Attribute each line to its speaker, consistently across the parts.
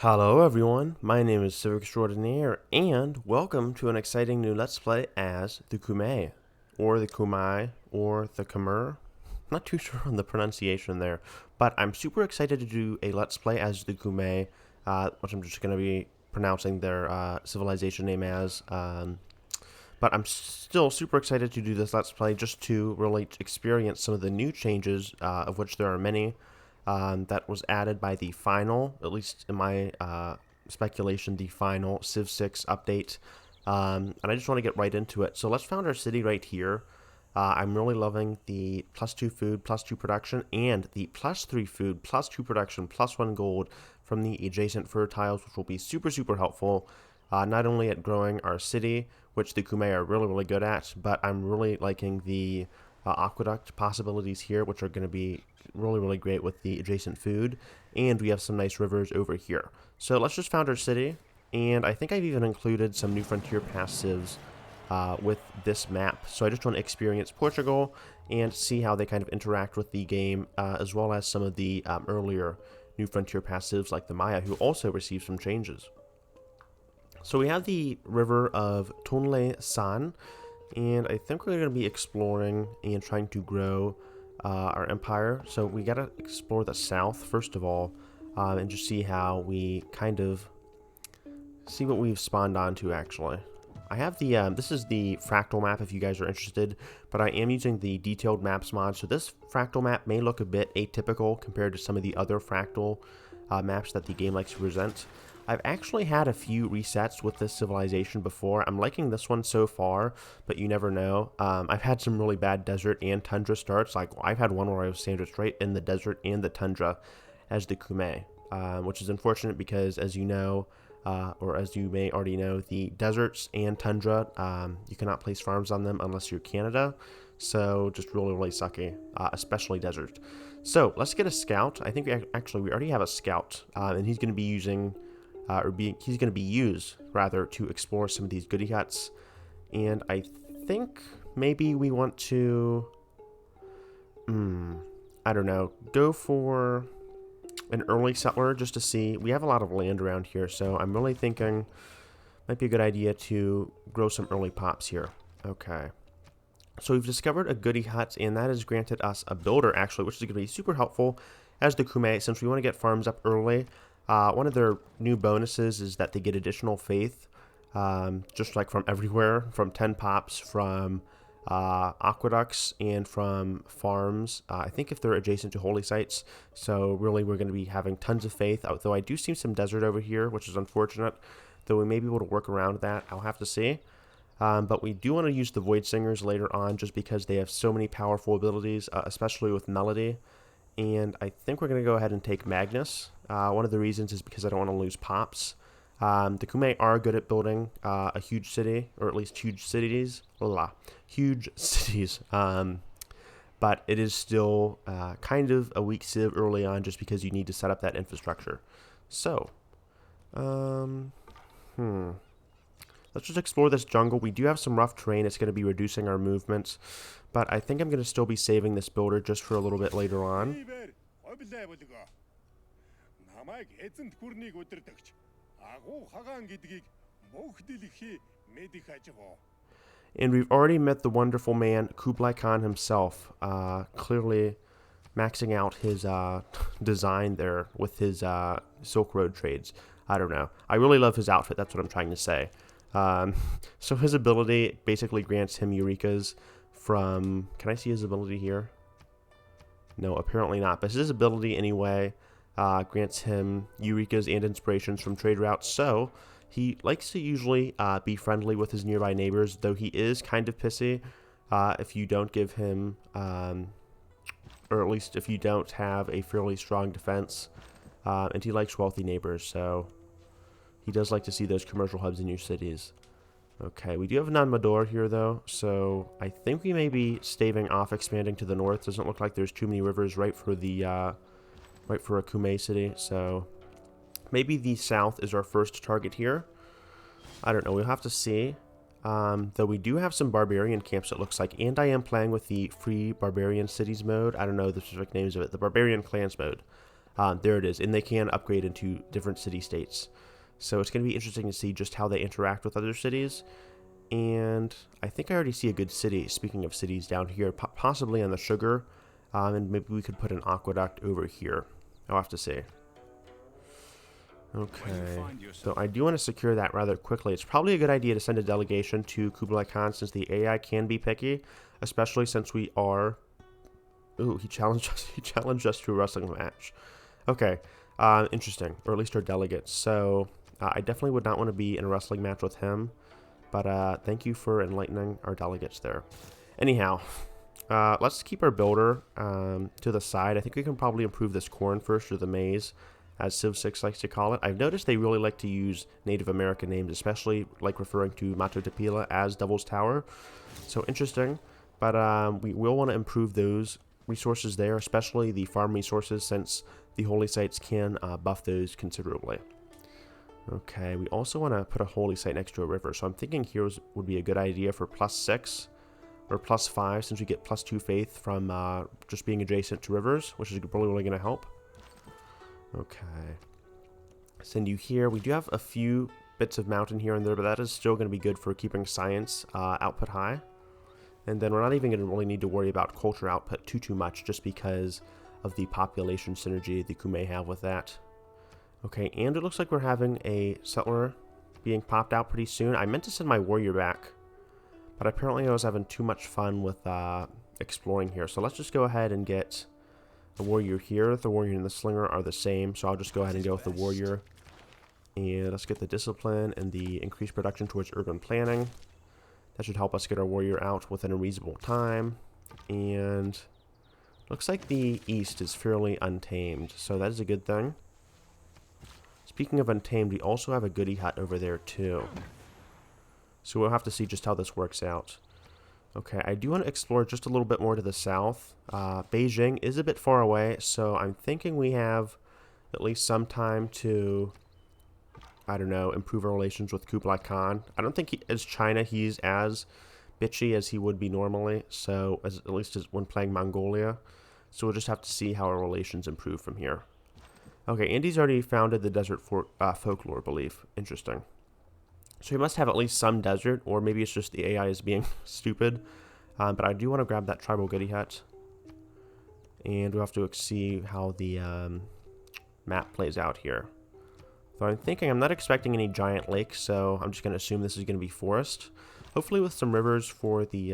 Speaker 1: Hello everyone, my name is Civ Extraordinaire, and welcome to an exciting new Let's Play as the Khmer, or the Kumai, or the Khmer. Not too sure on the pronunciation there, but I'm super excited to do a Let's Play as the Khmer, which I'm just going to be pronouncing their civilization name as. But I'm still super excited to do this Let's Play just to really experience some of the new changes, of which there are many. That was added by the final, at least in my speculation, the final Civ 6 update. And I just want to get right into it. So let's found our city right here. I'm really loving the +2 food, +2 production, and the +3 food, +2 production, +1 gold from the adjacent fertiles, which will be super, super helpful. Not only at growing our city, which the Khmer are really, really good at, but I'm really liking the aqueduct possibilities here, which are going to be really, really great with the adjacent food. And we have some nice rivers over here. So let's just found our city. And I think I've even included some new frontier passives with this map. So I just want to experience Portugal and see how they kind of interact with the game, as well as some of the earlier new frontier passives like the Maya, who also received some changes. So we have the river of Tonle San, and I think we're going to be exploring and trying to grow our empire. So we got to explore the south first of all, and just see how we kind of see what we've spawned onto. Actually, I have the this is the fractal map if you guys are interested, but I am using the detailed maps mod. So this fractal map may look a bit atypical compared to some of the other fractal maps that the game likes to present. I've actually had a few resets with this civilization before. I'm liking this one so far, but you never know. I've had some really bad desert and tundra starts. Like, I've had one where I was sandwiched right in the desert and the tundra as the Khmer, which is unfortunate because, as you know, or as you may already know, the deserts and tundra, you cannot place farms on them unless you're Canada. So just really, really sucky, especially desert. So let's get a scout. I think we already have a scout, and he's going to be using... he's going to be used, rather, to explore some of these goodie huts. And I think maybe we want to, I don't know, go for an early settler just to see. We have a lot of land around here, so I'm really thinking might be a good idea to grow some early pops here. Okay. So we've discovered a goodie hut, and that has granted us a builder, actually, which is going to be super helpful as the Khmer, since we want to get farms up early. One of their new bonuses is that they get additional faith, just like from everywhere, from 10 pops, from aqueducts, and from farms. I think if they're adjacent to holy sites. So really we're going to be having tons of faith, although I do see some desert over here, which is unfortunate, though we may be able to work around that. I'll have to see. But we do want to use the Void Singers later on just because they have so many powerful abilities, especially with Melody. And I think we're going to go ahead and take Magnus. One of the reasons is because I don't want to lose pops. The Khmer are good at building a huge city, or at least huge cities. Huge cities. But it is still kind of a weak civ early on just because you need to set up that infrastructure. So, let's just explore this jungle. We do have some rough terrain. It's going to be reducing our movements. But I think I'm going to still be saving this builder just for a little bit later on. And we've already met the wonderful man, Kublai Khan himself, clearly maxing out his design there with his Silk Road trades. I don't know. I really love his outfit. That's what I'm trying to say. So his ability basically grants him Eureka's from... Can I see his ability here? No, apparently not. But his ability anyway grants him Eureka's and inspirations from trade routes. So he likes to usually be friendly with his nearby neighbors, though he is kind of pissy if you don't give him, or at least if you don't have a fairly strong defense. And he likes wealthy neighbors, so he does like to see those commercial hubs in your cities. Okay, we do have Nanmador here, though, so I think we may be staving off expanding to the north. Doesn't look like there's too many rivers right for the right for a Khmer city, so maybe the south is our first target here. I don't know. We'll have to see. Though we do have some Barbarian Camps, it looks like, and I am playing with the Free Barbarian Cities mode. I don't know the specific names of it. The Barbarian Clans mode. There it is, and they can upgrade into different city-states. So it's going to be interesting to see just how they interact with other cities. And I think I already see a good city, speaking of cities, down here, possibly on the sugar. And maybe we could put an aqueduct over here. I'll have to see. Okay, so I do want to secure that rather quickly. It's probably a good idea to send a delegation to Kublai Khan since the AI can be picky, especially since we are... Ooh, he challenged us. He challenged us to a wrestling match. Okay, interesting, or at least our delegates. So I definitely would not want to be in a wrestling match with him, but thank you for enlightening our delegates there. Anyhow, let's keep our builder to the side. I think we can probably improve this corn first, or the maize, as Civ 6 likes to call it. I've noticed they really like to use Native American names, especially like referring to Mato Tapila as Devil's Tower. So interesting, but we will want to improve those resources there, especially the farm resources, since the holy sites can buff those considerably. Okay, we also want to put a holy site next to a river, so I'm thinking heroes would be a good idea for +6 or +5, since we get +2 faith from just being adjacent to rivers, which is really going to help. Okay, send you here. We do have a few bits of mountain here and there, but that is still going to be good for keeping science output high. And then we're not even going to really need to worry about culture output too much, just because of the population synergy the Khmer have with that. Okay, and it looks like we're having a settler being popped out pretty soon. I meant to send my warrior back, but apparently I was having too much fun with exploring here. So let's just go ahead and get the warrior here. The warrior and the slinger are the same, so I'll just go ahead and go with the warrior. And let's get the discipline and the increased production towards urban planning. That should help us get our warrior out within a reasonable time. And looks like the east is fairly untamed, so that is a good thing. Speaking of untamed, we also have a goody hut over there too. So we'll have to see just how this works out. Okay, I do want to explore just a little bit more to the south. Beijing is a bit far away, so I'm thinking we have at least some time to, I don't know, improve our relations with Kublai Khan. I don't think as China he's as bitchy as he would be normally, so at least when playing Mongolia. So we'll just have to see how our relations improve from here. Okay, Andy's already founded the desert folklore belief. Interesting. So he must have at least some desert, or maybe it's just the AI is being stupid. But I do want to grab that tribal goody hut. And we'll have to see how the map plays out here. So I'm thinking, I'm not expecting any giant lakes, so I'm just going to assume this is going to be forest. Hopefully with some rivers for the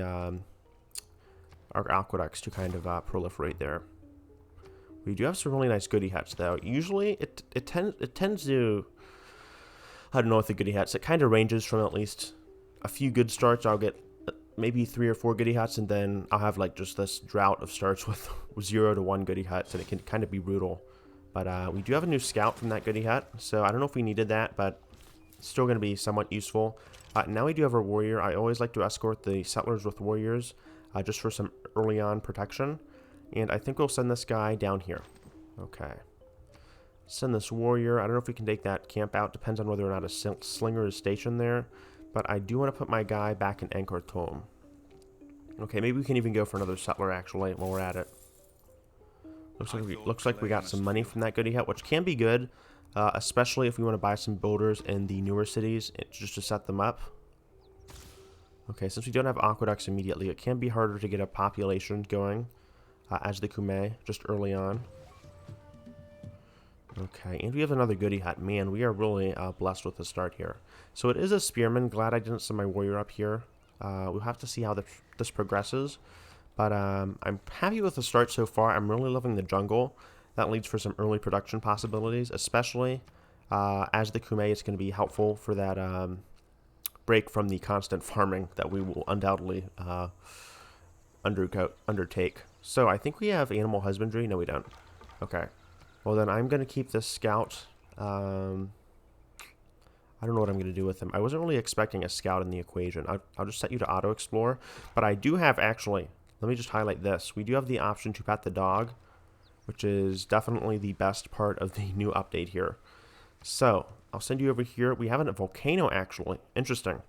Speaker 1: our aqueducts to kind of proliferate there. We do have some really nice goody huts, though. Usually it tends to, I don't know, with the goody huts, it kind of ranges from at least a few good starts. I'll get maybe 3 or 4 goody huts, and then I'll have like just this drought of starts with 0 to 1 goody huts, and it can kind of be brutal. But we do have a new scout from that goody hut, so I don't know if we needed that, but it's still going to be somewhat useful. Now we do have our warrior. I always like to escort the settlers with warriors, just for some early on protection. And I think we'll send this guy down here. Okay. Send this warrior. I don't know if we can take that camp out. Depends on whether or not a slinger is stationed there. But I do want to put my guy back in Angkor Thom. Okay, maybe we can even go for another settler, actually, while we're at it. Looks like we got some money from that goody hut, which can be good, especially if we want to buy some builders in the newer cities, just to set them up. Okay, since we don't have aqueducts immediately, it can be harder to get a population going as the Khmer just early on. Okay, and we have another goody hut. Man, we are really blessed with the start here. So it is a spearman. Glad I didn't send my warrior up here. We'll have to see how this progresses. But I'm happy with the start so far. I'm really loving the jungle. That leads for some early production possibilities, especially as the Khmer. It's going to be helpful for that break from the constant farming that we will undoubtedly undertake. So I think we have animal husbandry. No, we don't. Okay. Well, then I'm going to keep this scout. I don't know what I'm going to do with him. I wasn't really expecting a scout in the equation. I'll just set you to auto-explore. But I do have, actually, let me just highlight this. We do have the option to pet the dog, which is definitely the best part of the new update here. So I'll send you over here. We have a volcano, actually. Interesting.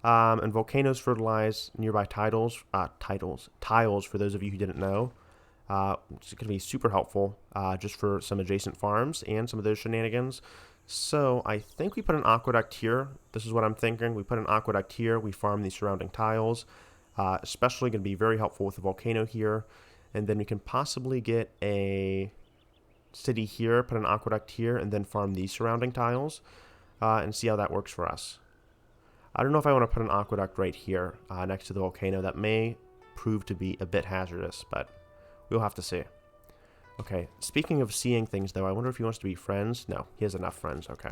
Speaker 1: And volcanoes fertilize nearby tiles for those of you who didn't know. It's going to be super helpful just for some adjacent farms and some of those shenanigans. So I think we put an aqueduct here. This is what I'm thinking. We put an aqueduct here. We farm the surrounding tiles. Especially going to be very helpful with the volcano here. And then we can possibly get a city here, put an aqueduct here, and then farm these surrounding tiles and see how that works for us. I don't know if I want to put an aqueduct right here next to the volcano. That may prove to be a bit hazardous, but we'll have to see. Okay, speaking of seeing things, though, I wonder if he wants to be friends. No, he has enough friends. Okay.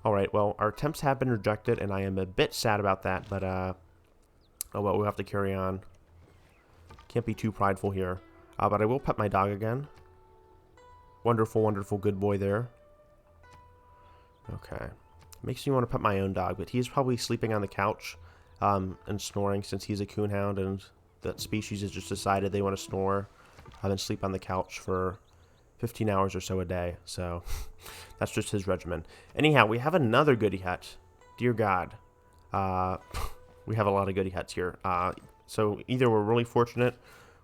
Speaker 1: All right, well, our attempts have been rejected, and I am a bit sad about that, but, oh, well, we'll have to carry on. Can't be too prideful here. But I will pet my dog again. Wonderful, wonderful, good boy there. Okay. Makes me want to pet my own dog, but he's probably sleeping on the couch and snoring since he's a coonhound, and that species has just decided they want to snore and sleep on the couch for 15 hours or so a day. So that's just his regimen. Anyhow, we have another goodie hut. Dear God. We have a lot of goodie huts here. So either we're really fortunate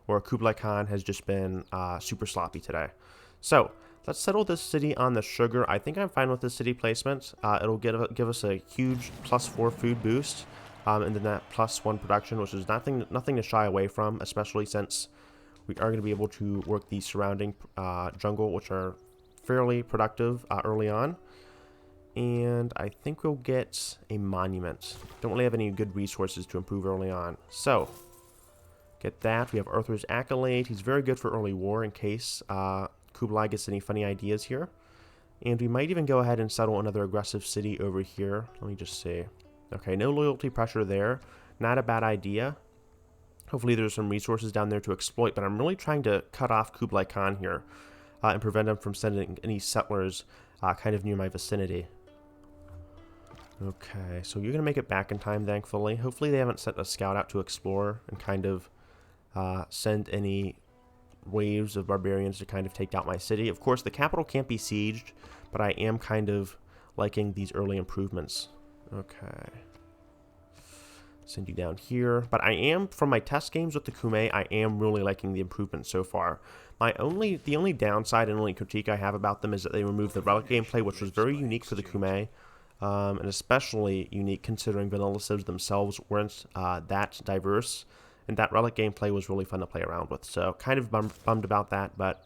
Speaker 1: or Kublai Khan has just been super sloppy today. So let's settle this city on the sugar. I think I'm fine with this city placement. It'll give us a huge +4 food boost. And then that +1 production, which is nothing to shy away from, especially since we are going to be able to work the surrounding jungle, which are fairly productive early on. And I think we'll get a monument. Don't really have any good resources to improve early on. So, get that. We have Arthur's Accolade. He's very good for early war in case Kublai gets any funny ideas here. And we might even go ahead and settle another aggressive city over here. Let me just see. Okay, no loyalty pressure there. Not a bad idea. Hopefully there's some resources down there to exploit, but I'm really trying to cut off Kublai Khan here and prevent him from sending any settlers kind of near my vicinity. Okay, so you're going to make it back in time, thankfully. Hopefully they haven't sent a scout out to explore and kind of send any waves of barbarians to kind of take out my city. Of course, the capital can't be sieged, but I am kind of liking these early improvements. Okay. Send you down here. But I am, from my test games with the Khmer, I am really liking the improvements so far. The only downside and only critique I have about them is that they removed the relic gameplay, which was very unique for the Khmer. And especially unique considering vanilla civs themselves weren't that diverse. And that relic gameplay was really fun to play around with. So kind of bummed about that, but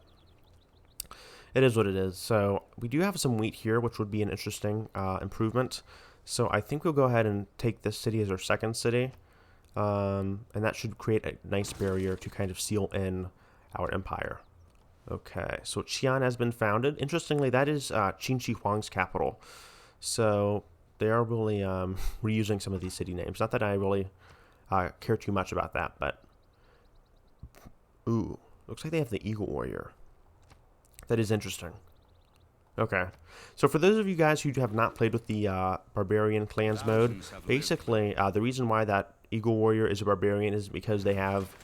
Speaker 1: it is what it is. So we do have some wheat here, which would be an interesting improvement. So I think we'll go ahead and take this city as our second city. And that should create a nice barrier to kind of seal in our empire. Okay, so Xi'an has been founded. Interestingly, that is Qin Shi Huang's capital. So they are really reusing some of these city names. Not that I really care too much about that, but... Ooh, looks like they have the Eagle Warrior. That is interesting. Okay, so for those of you guys who have not played with the Barbarian Clans mode, basically the reason why that Eagle Warrior is a Barbarian is because they have...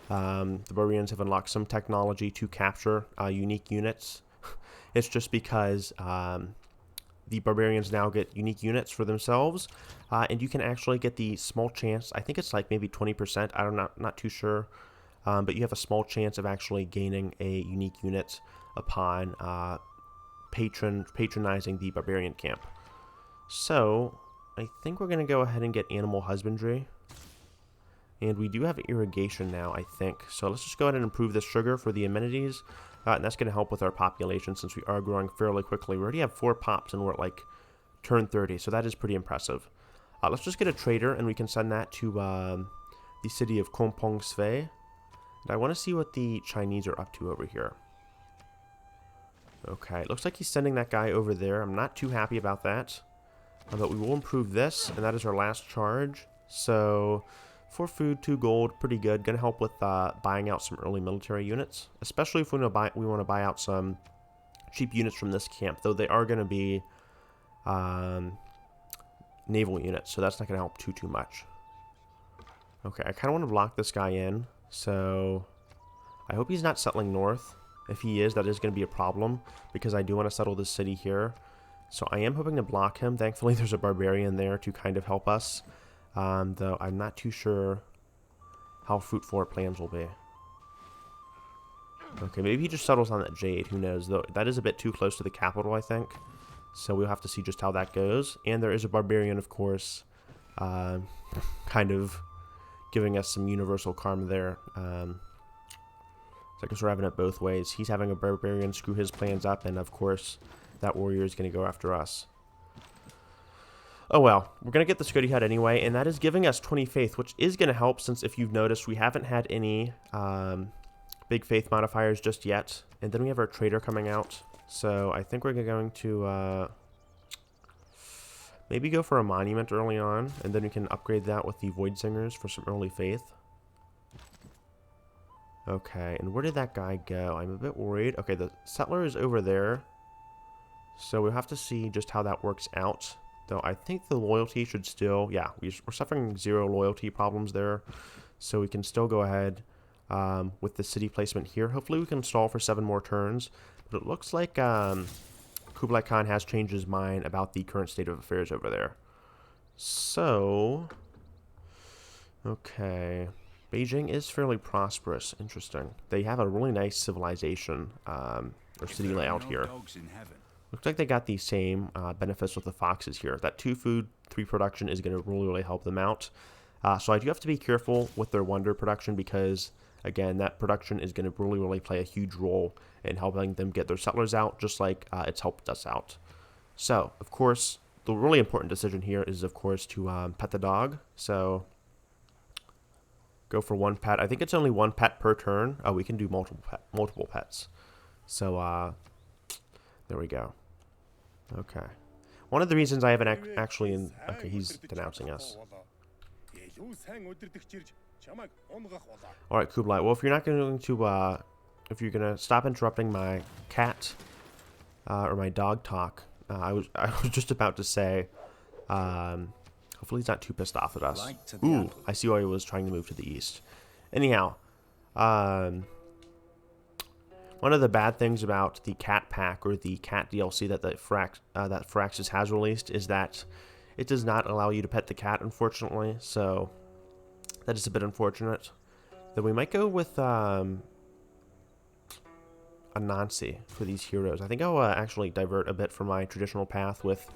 Speaker 1: the Barbarians have unlocked some technology to capture unique units. It's just because... the Barbarians now get unique units for themselves, and you can actually get the small chance, I think it's like maybe 20%, I'm not too sure, but you have a small chance of actually gaining a unique unit upon patronizing the Barbarian Camp. So, I think we're going to go ahead and get Animal Husbandry, and we do have irrigation now, I think, so let's just go ahead and improve the sugar for the amenities. And that's going to help with our population since we are growing fairly quickly. We already have 4 pops and we're at like turn 30, so that is pretty impressive. Let's just get a trader and we can send that to the city of Kompong Sve. And I want to see what the Chinese are up to over here. Okay, it looks like he's sending that guy over there. I'm not too happy about that. But we will improve this, and that is our last charge. So... 4 food, 2 gold, pretty good. Gonna help with buying out some early military units, especially if we want to buy out some cheap units from this camp. Though they are gonna be naval units, so that's not gonna help too much. Okay, I kind of want to block this guy in, so I hope he's not settling north. If he is, that is gonna be a problem because I do want to settle this city here. So I am hoping to block him. Thankfully, there's a barbarian there to kind of help us. Though I'm not too sure how fruitful our plans will be. Okay, maybe he just settles on that jade. Who knows? Though that is a bit too close to the capital, I think. So we'll have to see just how that goes. And there is a barbarian, of course, kind of giving us some universal karma there. So I guess we're having it both ways. He's having a barbarian screw his plans up, and of course, that warrior is going to go after us. Oh well, we're going to get the Scody Hut anyway, and that is giving us 20 faith, which is going to help since if you've noticed, we haven't had any big faith modifiers just yet. And then we have our trader coming out. So I think we're going to maybe go for a monument early on, and then we can upgrade that with the Void Singers for some early faith. Okay, and where did that guy go? I'm a bit worried. Okay, the settler is over there. So we'll have to see just how that works out. Though I think the loyalty should still... Yeah, we're suffering 0 loyalty problems there. So we can still go ahead with the city placement here. Hopefully we can stall for 7 more turns. But it looks like Kublai Khan has changed his mind about the current state of affairs over there. So... Okay... Beijing is fairly prosperous. Interesting. They have a really nice civilization or city layout here. Looks like they got the same benefits with the foxes here. That 2 food, 3 production is going to really help them out. So I do have to be careful with their wonder production because, again, that production is going to really play a huge role in helping them get their settlers out, just like it's helped us out. So, of course, the really important decision here is, of course, to pet the dog. So... Go for 1 pet. I think it's only 1 pet per turn. Oh, we can do multiple pets. So, there we go. Okay. One of the reasons I haven't actually... Okay, he's denouncing us. Alright, Kublai. Well, if you're not going to... if you're going to stop interrupting my cat or my dog talk, I was just about to say... Hopefully he's not too pissed off at us. Ooh, I see why he was trying to move to the east. Anyhow, one of the bad things about the cat pack or the cat DLC that that Firaxis has released is that it does not allow you to pet the cat, unfortunately. So that is a bit unfortunate. Then we might go with a Nancy for these heroes. I think I'll actually divert a bit from my traditional path with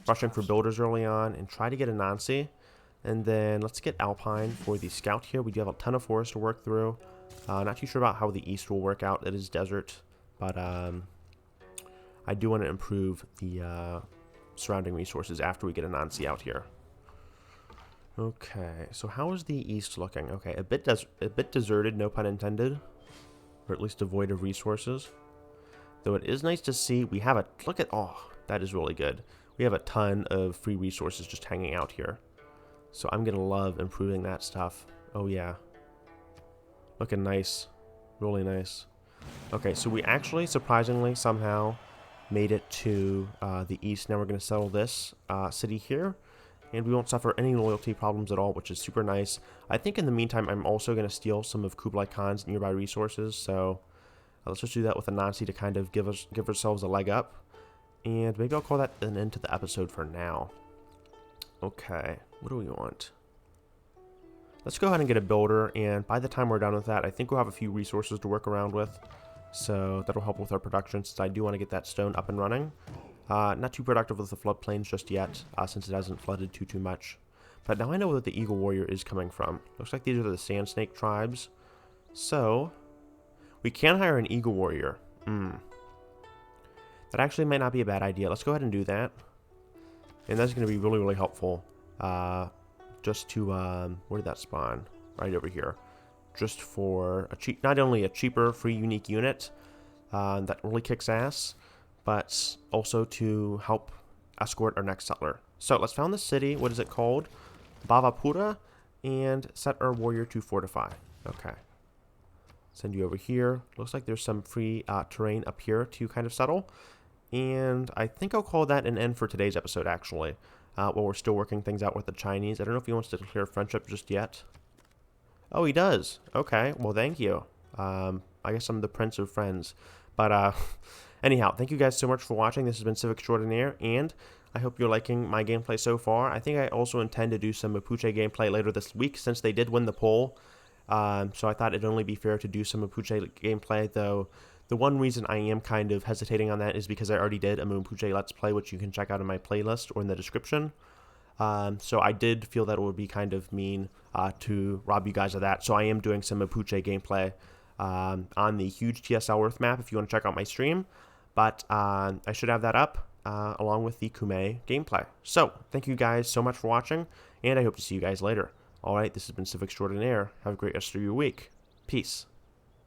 Speaker 1: rushing for builders early on and try to get a Nancy. And then let's get Alpine for the scout here. We do have a ton of forest to work through. Not too sure about how the east will work out. It is desert. But I do want to improve the surrounding resources after we get a Nancy out here. Okay, so how is the east looking? Okay, a bit deserted, no pun intended. Or at least devoid of resources. Though it is nice to see we have a... Look at... Oh, that is really good. We have a ton of free resources just hanging out here. So I'm going to love improving that stuff. Oh, yeah. Looking nice. Really nice. Okay, so we actually, surprisingly, somehow made it to the east. Now we're going to settle this city here. And we won't suffer any loyalty problems at all, which is super nice. I think in the meantime, I'm also going to steal some of Kublai Khan's nearby resources. So let's just do that with a Nazi to kind of give ourselves a leg up. And maybe I'll call that an end to the episode for now. Okay, what do we want? Let's go ahead and get a builder, and by the time we're done with that, I think we'll have a few resources to work around with. So that'll help with our production, since I do want to get that stone up and running. Not too productive with the floodplains just yet, since it hasn't flooded too much. But now I know where the Eagle Warrior is coming from. Looks like these are the Sand Snake tribes. So, we can hire an Eagle Warrior. That actually might not be a bad idea. Let's go ahead and do that. And that's going to be really helpful. Just to, where did that spawn? Right over here. Just for a cheap, not only a cheaper free unique unit that really kicks ass, but also to help escort our next settler. So let's found the city. What is it called? Bhavapura. And set our warrior to fortify. Okay. Send you over here. Looks like there's some free terrain up here to kind of settle. And I think I'll call that an end for today's episode, actually. While we're still working things out with the Chinese. I don't know if he wants to declare friendship just yet. Oh, he does. Okay, well, thank you. I guess I'm the Prince of Friends. But, anyhow, thank you guys so much for watching. This has been Civ Extraordinaire, and I hope you're liking my gameplay so far. I think I also intend to do some Mapuche gameplay later this week, since they did win the poll. So I thought it'd only be fair to do some Mapuche gameplay, though the one reason I am kind of hesitating on that is because I already did a Mapuche Let's Play, which you can check out in my playlist or in the description. So I did feel that it would be kind of mean to rob you guys of that. So I am doing some Mapuche gameplay on the huge TSL Earth map if you want to check out my stream. But I should have that up along with the Khmer gameplay. So thank you guys so much for watching, and I hope to see you guys later. Alright, this has been Civ Extraordinaire. Have a great rest of your week. Peace.